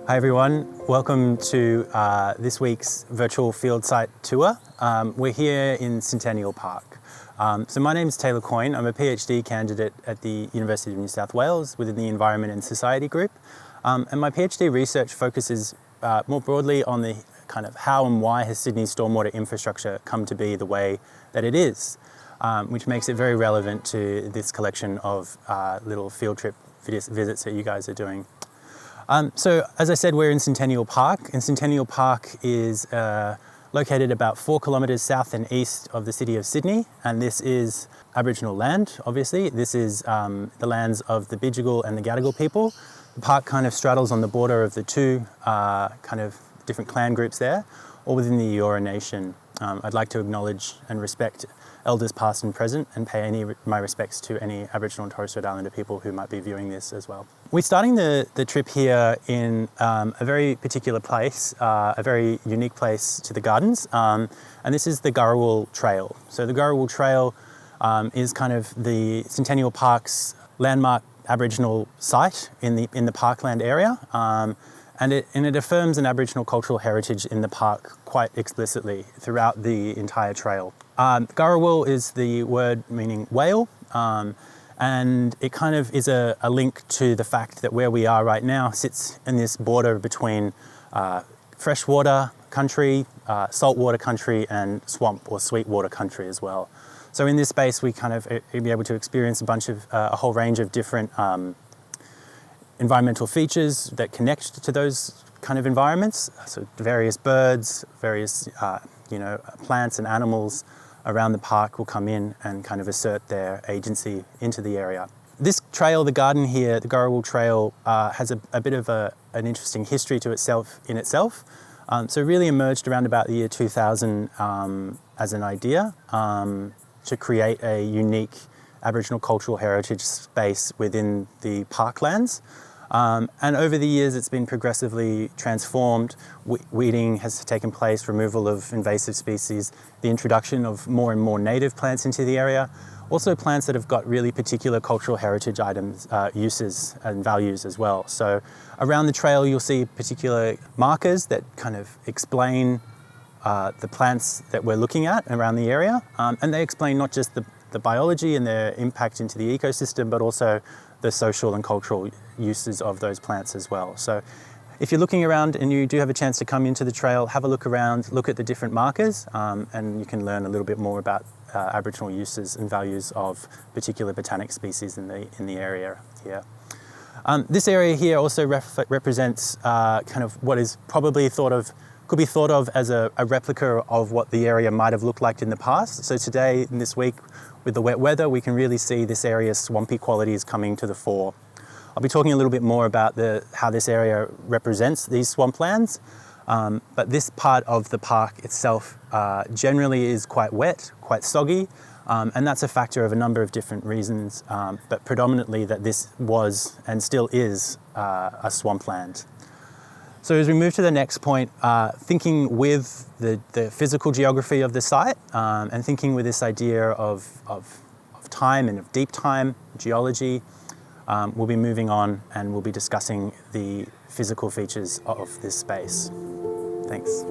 Hi everyone, welcome to this week's virtual field site tour. We're here in Centennial Park. So my name is Taylor Coyne. I'm a PhD candidate at the University of New South Wales within the Environment and Society group. And my PhD research focuses more broadly on the kind of how and why has Sydney's stormwater infrastructure come to be the way that it is, which makes it very relevant to this collection of little field trip visits that you guys are doing. So as I said, we're in Centennial Park, and Centennial Park is located about 4 kilometres south and east of the city of Sydney, and this is Aboriginal land, obviously. This is the lands of the Bidjigal and the Gadigal people. The park kind of straddles on the border of the two kind of different clan groups there, all within the Eora Nation. I'd like to acknowledge and respect elders past and present and pay my respects to any Aboriginal and Torres Strait Islander people who might be viewing this as well. We're starting the trip here in a very particular place, a very unique place to the gardens, and this is the Gurrawal Trail. So the Gurrawal Trail is kind of the Centennial Park's landmark Aboriginal site in the parkland area, and it affirms an Aboriginal cultural heritage in the park quite explicitly throughout the entire trail. Gurrawal is the word meaning whale, and it kind of is a link to the fact that where we are right now sits in this border between freshwater country, saltwater country, and swamp or sweetwater country as well. So in this space, we kind of be able to experience a whole range of different environmental features that connect to those kind of environments. So various birds, various plants and animals around the park will come in and kind of assert their agency into the area. This trail, the garden here, the Gurrawal Trail, has a bit of an interesting history to itself. So it really emerged around about the year 2000 as an idea to create a unique Aboriginal cultural heritage space within the parklands. And over the years, it's been progressively transformed. Weeding has taken place, removal of invasive species, the introduction of more and more native plants into the area, also plants that have got really particular cultural heritage items, uses and values as well. So around the trail, you'll see particular markers that kind of explain the plants that we're looking at around the area. And they explain not just the biology and their impact into the ecosystem, but also the social and cultural uses of those plants as well. So if you're looking around and you do have a chance to come into the trail, have a look around, look at the different markers, and you can learn a little bit more about Aboriginal uses and values of particular botanic species in the area here. This area here also represents kind of what is probably could be thought of as a replica of what the area might have looked like in the past. So today, in this week, with the wet weather, we can really see this area's swampy qualities coming to the fore. I'll be talking a little bit more about how this area represents these swamplands, but this part of the park itself generally is quite wet, quite soggy, and that's a factor of a number of different reasons, but predominantly that this was and still is a swampland. So as we move to the next point, thinking with the physical geography of the site and thinking with this idea of time and of deep time, geology, we'll be moving on and we'll be discussing the physical features of this space. Thanks.